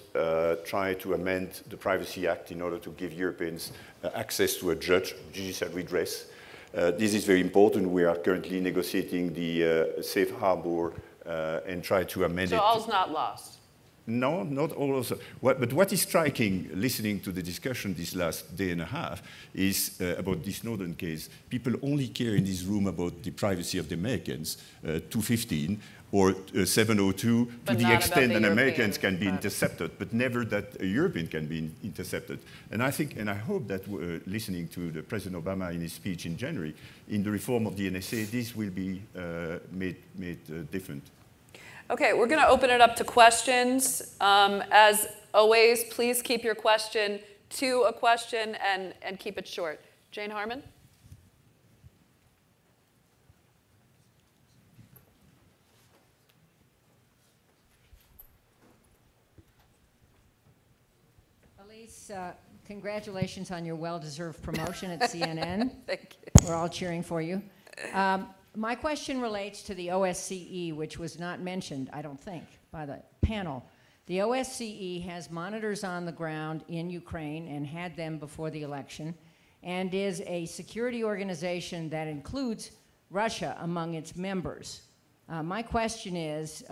try to amend the Privacy Act in order to give Europeans access to a judicial redress. This is very important. We are currently negotiating the safe harbor and try to amend it. So all's not lost. No, not all of them. But what is striking, listening to the discussion this last day and a half, is about the Snowden case. People only care in this room about the privacy of the Americans, 215 or 702, but to the extent that European Americans can be intercepted, but never that a European can be intercepted. And I think, and I hope that listening to the President Obama in his speech in January, in the reform of the NSA, this will be made different. Okay, we're going to open it up to questions. As always, please keep your question to a question and keep it short. Jane Harmon? Elise, congratulations on your well-deserved promotion at CNN. Thank you. We're all cheering for you. My question relates to the OSCE, which was not mentioned, I don't think, by the panel. The OSCE has monitors on the ground in Ukraine and had them before the election, and is a security organization that includes Russia among its members. My question is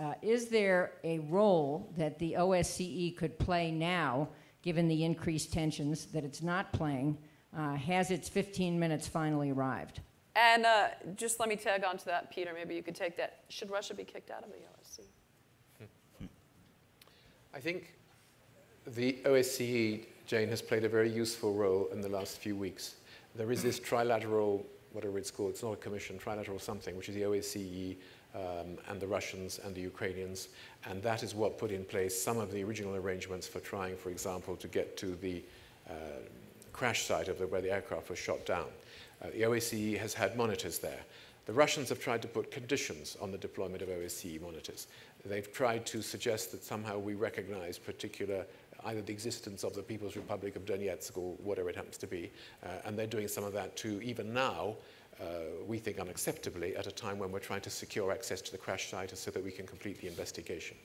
there a role that the OSCE could play now, given the increased tensions that it's not playing? Has its 15 minutes finally arrived? And just let me tag on to that, Peter. Maybe you could take that. Should Russia be kicked out of the OSCE? I think the OSCE, Jane, has played a very useful role in the last few weeks. There is this trilateral, whatever it's called, it's not a commission, trilateral something, which is the OSCE and the Russians and the Ukrainians. And that is what put in place some of the original arrangements for trying, for example, to get to the crash site of where the aircraft was shot down. The OSCE has had monitors there. The Russians have tried to put conditions on the deployment of OSCE monitors. They've tried to suggest that somehow we recognize particular, either the existence of the People's Republic of Donetsk or whatever it happens to be, and they're doing some of that too, even now, we think unacceptably, at a time when we're trying to secure access to the crash site so that we can complete the investigation.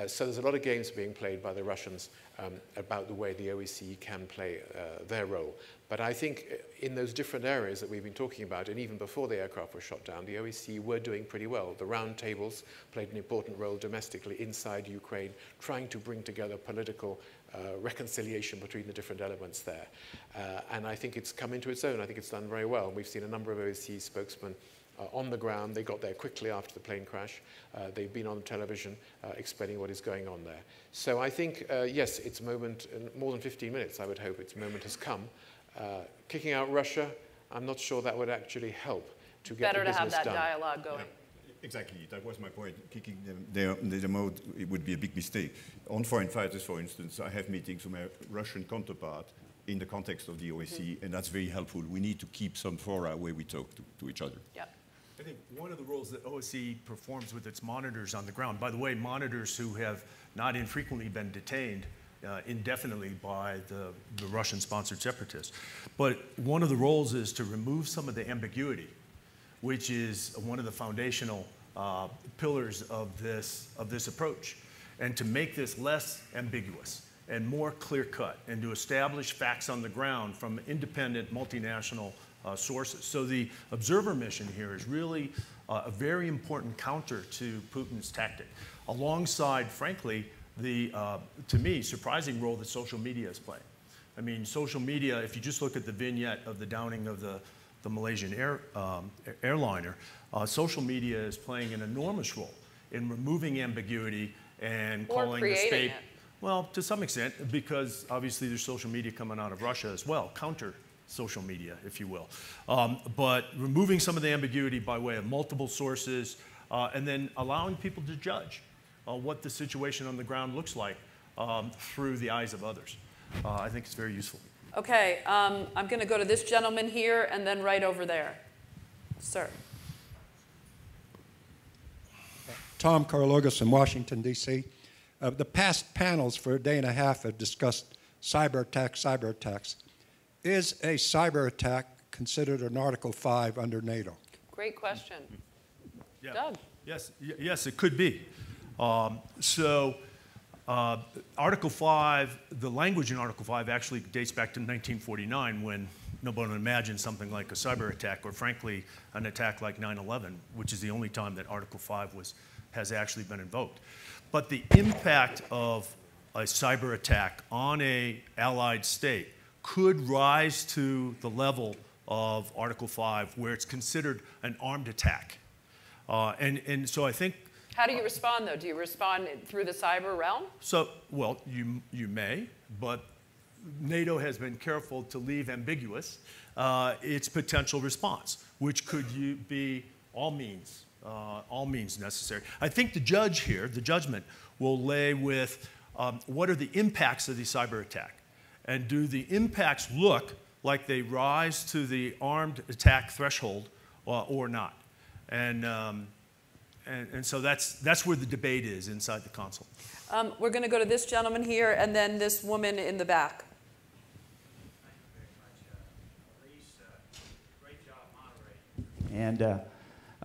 So there's a lot of games being played by the Russians about the way the OSCE can play their role. But I think in those different areas that we've been talking about, and even before the aircraft were shot down, the OSCE were doing pretty well. The round tables played an important role domestically inside Ukraine, trying to bring together political reconciliation between the different elements there. And I think it's come into its own. I think it's done very well. We've seen a number of OSCE spokesmen on the ground. They got there quickly after the plane crash. They've been on television explaining what is going on there. So I think, yes, it's a moment, in more than 15 minutes, I would hope its moment has come. Kicking out Russia, I'm not sure that would actually help to get the business done. Better to have that dialogue going. Yeah, exactly, that was my point. Kicking them out, it would be a big mistake. On foreign fighters, for instance, I have meetings with my Russian counterpart in the context of the OSCE, and that's very helpful. We need to keep some fora where we talk to each other. Yep. I think one of the roles that OSCE performs with its monitors on the ground, by the way, monitors who have not infrequently been detained indefinitely by the Russian-sponsored separatists. But one of the roles is to remove some of the ambiguity, which is one of the foundational pillars of this approach, and to make this less ambiguous and more clear-cut, and to establish facts on the ground from independent multinational sources. So the observer mission here is really a very important counter to Putin's tactic, alongside, frankly, the, to me, surprising role that social media is playing. I mean, social media, if you just look at the vignette of the downing of the Malaysian airliner, social media is playing an enormous role in removing ambiguity and calling the state. Well, to some extent, because obviously there's social media coming out of Russia as well, counter social media, if you will. But removing some of the ambiguity by way of multiple sources, and then allowing people to judge what the situation on the ground looks like through the eyes of others. I think it's very useful. Okay, I'm going to go to this gentleman here and then right over there. Sir. Tom Carlogos in Washington, D.C. The past panels for a day and a half have discussed cyber attacks. Is a cyber attack considered an Article 5 under NATO? Great question. Yeah. Doug? Yes, it could be. Article 5, the language in Article 5 actually dates back to 1949 when nobody imagined something like a cyber attack, or frankly, an attack like 9/11, which is the only time that Article 5 has actually been invoked. But the impact of a cyber attack on an allied state could rise to the level of Article 5, where it's considered an armed attack. And so I think... How do you respond, though? Do you respond through the cyber realm? So, well, you may, but NATO has been careful to leave ambiguous its potential response, which could be all means necessary. I think the judge here, the judgment, will lay with what are the impacts of the cyber attack, and do the impacts look like they rise to the armed attack threshold or not? And so that's where the debate is inside the council. We're going to go to this gentleman here and then this woman in the back. Great job moderating. And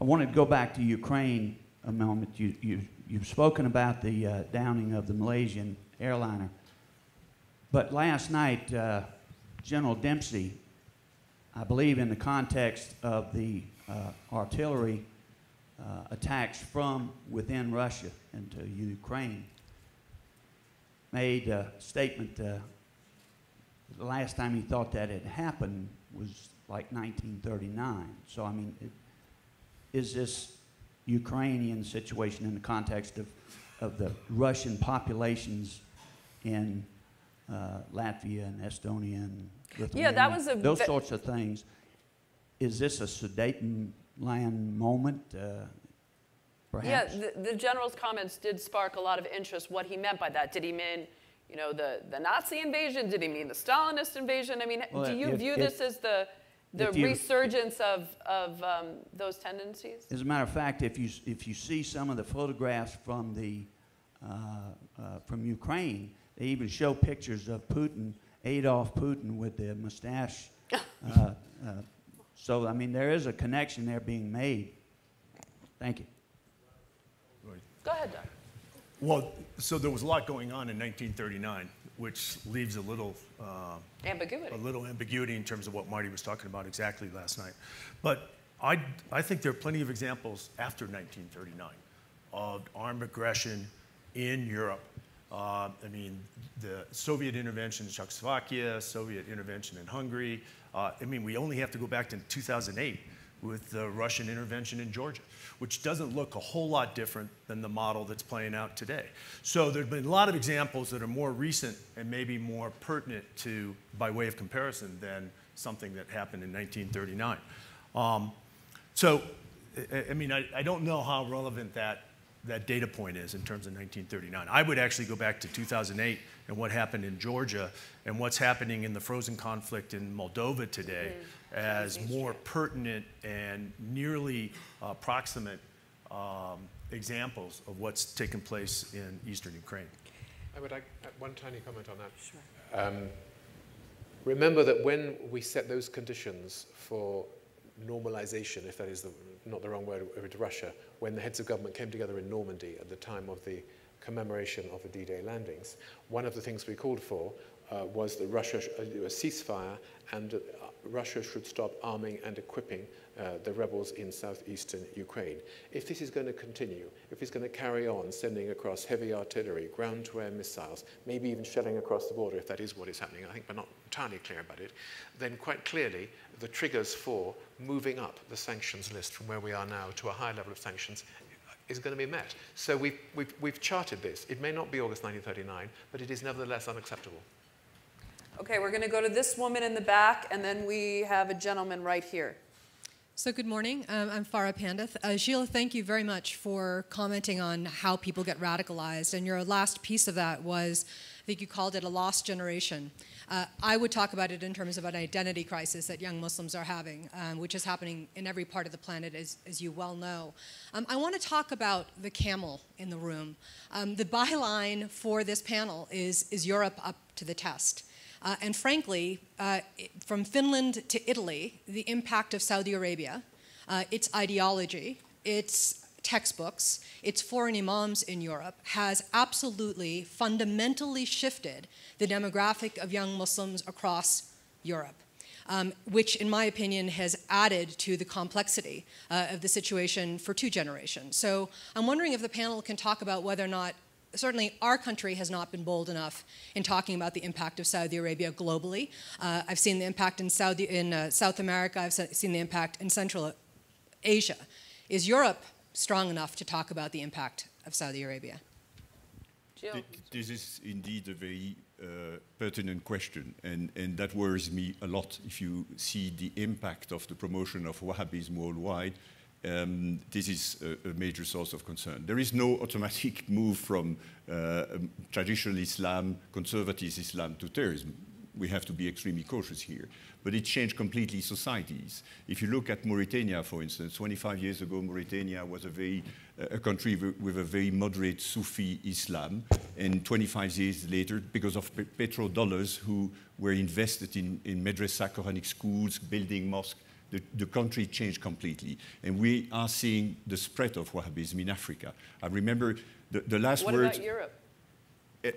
I wanted to go back to Ukraine a moment. You've spoken about the downing of the Malaysian airliner. But last night, General Dempsey, I believe in the context of the artillery attacks from within Russia into Ukraine, made a statement the last time he thought that had happened was like 1939. So, I mean, is this Ukrainian situation in the context of the Russian populations in Latvia and Estonia and Lithuania, yeah, that was those sorts of things, is this a Sudetenland moment, perhaps? Yeah, the general's comments did spark a lot of interest. What he meant by that? Did he mean, you know, the Nazi invasion? Did he mean the Stalinist invasion? I mean, well, do you view this as the resurgence of those tendencies? As a matter of fact, if you see some of the photographs from Ukraine, they even show pictures of Putin, Adolf Putin, with the mustache. So, I mean, there is a connection there being made. Thank you. Go ahead, Doug. Well, so there was a lot going on in 1939, which leaves a little ambiguity in terms of what Marty was talking about exactly last night. But I think there are plenty of examples after 1939 of armed aggression in Europe. I mean, the Soviet intervention in Czechoslovakia, Soviet intervention in Hungary. I mean, we only have to go back to 2008 with the Russian intervention in Georgia, which doesn't look a whole lot different than the model that's playing out today. So there have been a lot of examples that are more recent and maybe more pertinent to, by way of comparison, than something that happened in 1939. So, I mean, I don't know how relevant that data point is in terms of 1939. I would actually go back to 2008 and what happened in Georgia and what's happening in the frozen conflict in Moldova today as more pertinent and nearly proximate examples of what's taken place in eastern Ukraine. I would add one tiny comment on that. Sure. Remember that when we set those conditions for normalization, if that is not the wrong word, with Russia, when the heads of government came together in Normandy at the time of the commemoration of the D-Day landings, one of the things we called for was that Russia a ceasefire and Russia should stop arming and equipping the rebels in southeastern Ukraine. If this is going to continue, if it's going to carry on sending across heavy artillery, ground-to-air missiles, maybe even shelling across the border, if that is what is happening, I think we're not entirely clear about it, then quite clearly the triggers for moving up the sanctions list from where we are now to a higher level of sanctions is going to be met. So we've charted this. It may not be August 1939, but it is nevertheless unacceptable. Okay, we're going to go to this woman in the back, and then we have a gentleman right here. So good morning. I'm Farah Pandith. Gilles, thank you very much for commenting on how people get radicalized. And your last piece of that was, I think you called it a lost generation. I would talk about it in terms of an identity crisis that young Muslims are having, which is happening in every part of the planet, as you well know. I want to talk about the camel in the room. The byline for this panel is Europe up to the test. And frankly, from Finland to Italy, the impact of Saudi Arabia, its ideology, its textbooks, its foreign imams in Europe has absolutely fundamentally shifted the demographic of young Muslims across Europe, which in my opinion has added to the complexity of the situation for 2 generations. So I'm wondering if the panel can talk about whether or not certainly our country has not been bold enough in talking about the impact of Saudi Arabia globally. I've seen the impact in South America. I've seen the impact in Central Asia. Is Europe strong enough to talk about the impact of Saudi Arabia? Gilles. This is indeed a very pertinent question, and that worries me a lot. If you see the impact of the promotion of Wahhabism worldwide, this is a major source of concern. There is no automatic move from traditional Islam, conservative Islam, to terrorism. We have to be extremely cautious here. But it changed completely societies. If you look at Mauritania, for instance, 25 years ago, Mauritania was a country with a very moderate Sufi Islam. And 25 years later, because of petrodollars who were invested in madrasa, Quranic schools, building mosques, the country changed completely. And we are seeing the spread of Wahhabism in Africa. I remember the last word... What about Europe?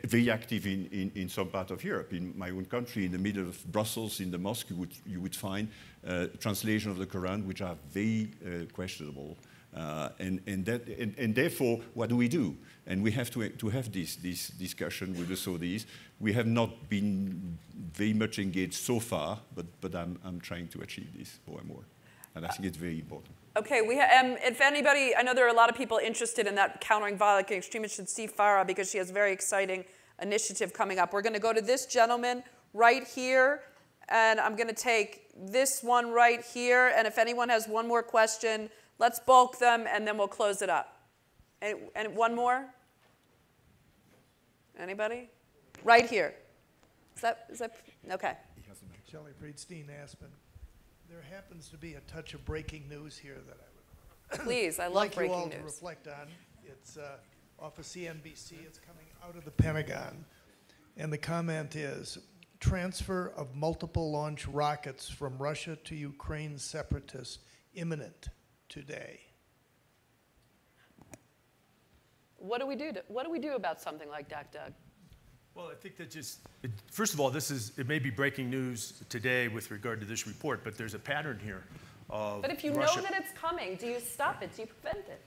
Very active in some part of Europe. In my own country, in the middle of Brussels, in the mosque, you would find translation of the Quran, which are very questionable. And therefore, what do? And we have to have this discussion with the Saudis. We have not been very much engaged so far, but I'm trying to achieve this more and more. And I think it's very important. Okay, if anybody, I know there are a lot of people interested in that countering violent extremism, should see Farah because she has a very exciting initiative coming up. We're going to go to this gentleman right here, and I'm going to take this one right here. And if anyone has one more question, let's bulk them, and then we'll close it up. And one more? Anybody? Right here. Is that okay. Shelley Friedstein, Aspen. There happens to be a touch of breaking news here that I would Please, I love like breaking you all news. to reflect on. It's off of CNBC. It's coming out of the Pentagon. And the comment is, transfer of multiple launch rockets from Russia to Ukraine separatists imminent today. What do we do about something like that, Doug? Well, I think that first of all, it may be breaking news today with regard to this report, but there's a pattern here of But if you Russia. know that it's coming, do you stop it? Do you prevent it?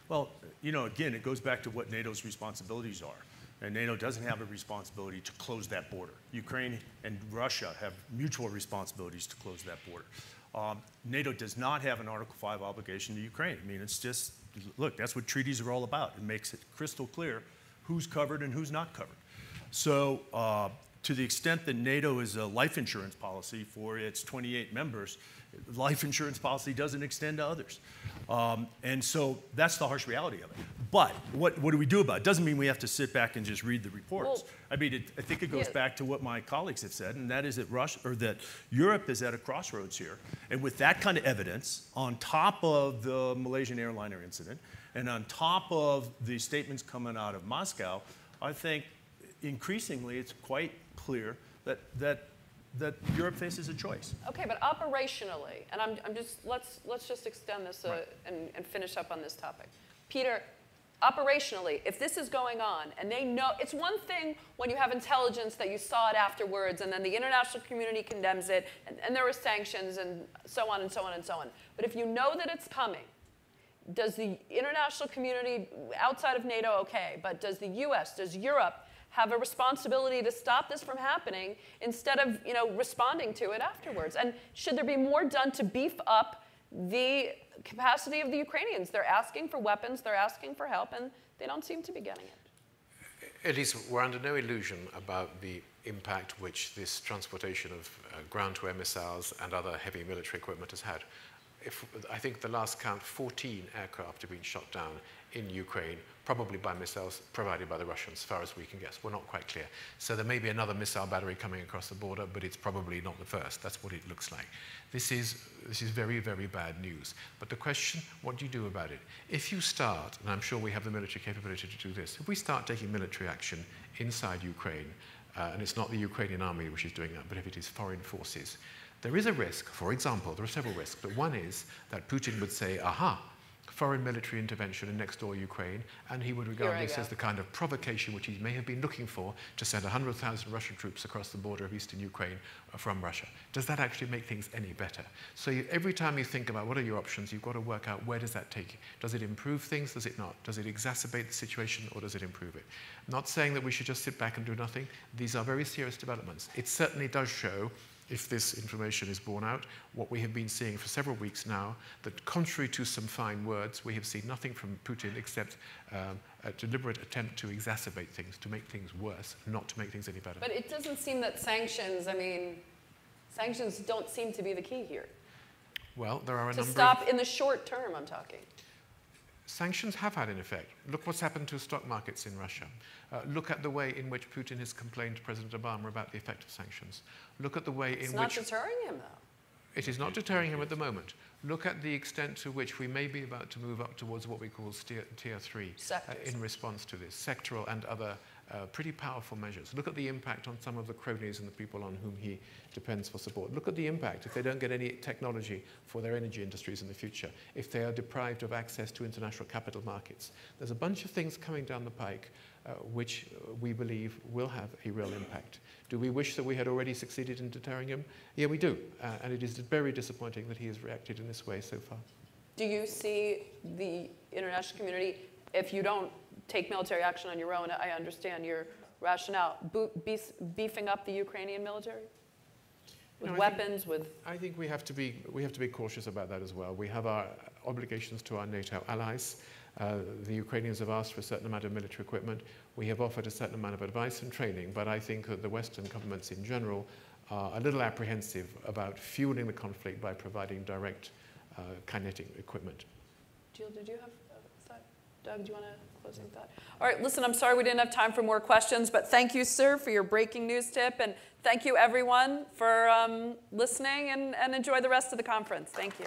Well, again, it goes back to what NATO's responsibilities are. And NATO doesn't have a responsibility to close that border. Ukraine and Russia have mutual responsibilities to close that border. NATO does not have an Article 5 obligation to Ukraine. I mean, it's just, look, that's what treaties are all about. It makes it crystal clear who's covered and who's not covered. So to the extent that NATO is a life insurance policy for its 28 members, life insurance policy doesn't extend to others. And so that's the harsh reality of it. But what do we do about it? Doesn't mean we have to sit back and just read the reports. Well, I mean, I think it goes back to what my colleagues have said, and that is that that Europe is at a crossroads here. And with that kind of evidence, on top of the Malaysian airliner incident, and on top of the statements coming out of Moscow, I think increasingly it's quite clear that Europe faces a choice. Okay, but operationally, and I'm just let's just extend this and finish up on this topic. Peter, operationally, if this is going on and they know, it's one thing when you have intelligence that you saw it afterwards and then the international community condemns it and there were sanctions and so on and so on and so on. But if you know that it's coming, does the international community outside of NATO, okay, but does the US, does Europe have a responsibility to stop this from happening instead of responding to it afterwards? And should there be more done to beef up the capacity of the Ukrainians? They're asking for weapons, they're asking for help, and they don't seem to be getting it. Elise, we're under no illusion about the impact which this transportation of ground-to-air missiles and other heavy military equipment has had. I think the last count, 14 aircraft have been shot down in Ukraine, probably by missiles provided by the Russians, as far as we can guess. We're not quite clear. So there may be another missile battery coming across the border, but it's probably not the first. That's what it looks like. This is very, very bad news. But the question, what do you do about it? If you start, and I'm sure we have the military capability to do this, if we start taking military action inside Ukraine, and it's not the Ukrainian army which is doing that, but if it is foreign forces, there is a risk, for example, there are several risks, but one is that Putin would say, aha, foreign military intervention in next-door Ukraine, and he would regard this as the kind of provocation which he may have been looking for to send 100,000 Russian troops across the border of eastern Ukraine from Russia. Does that actually make things any better? So every time you think about what are your options, you've got to work out where does that take you. Does it improve things? Does it not? Does it exacerbate the situation, or does it improve it? I'm not saying that we should just sit back and do nothing. These are very serious developments. It certainly does show, if this information is borne out, what we have been seeing for several weeks now, that contrary to some fine words, we have seen nothing from Putin except a deliberate attempt to exacerbate things, to make things worse, not to make things any better. But it doesn't seem that sanctions don't seem to be the key here. Well, there are a number to stop in the short term, I'm talking. Sanctions have had an effect. Look what's happened to stock markets in Russia. Look at the way in which Putin has complained to President Obama about the effect of sanctions. Look at the way in which... It's not deterring him, though. It is not deterring him at the moment. Look at the extent to which we may be about to move up towards what we call tier 3 in response to this, sectoral and other pretty powerful measures. Look at the impact on some of the cronies and the people on whom he depends for support. Look at the impact if they don't get any technology for their energy industries in the future, if they are deprived of access to international capital markets. There's a bunch of things coming down the pike which we believe will have a real impact. Do we wish that we had already succeeded in deterring him? Yeah, we do. And it is very disappointing that he has reacted in this way so far. Do you see the international community, if you don't take military action on your own, I understand your rationale, beefing up the Ukrainian military? With weapons, I think we have to be cautious about that as well. We have our obligations to our NATO allies. The Ukrainians have asked for a certain amount of military equipment. We have offered a certain amount of advice and training, but I think that the Western governments in general are a little apprehensive about fueling the conflict by providing direct kinetic equipment. Gilles, did you have a thought? Doug, do you want a closing thought? All right, listen, I'm sorry we didn't have time for more questions, but thank you, sir, for your breaking news tip, and thank you, everyone, for listening, and enjoy the rest of the conference. Thank you.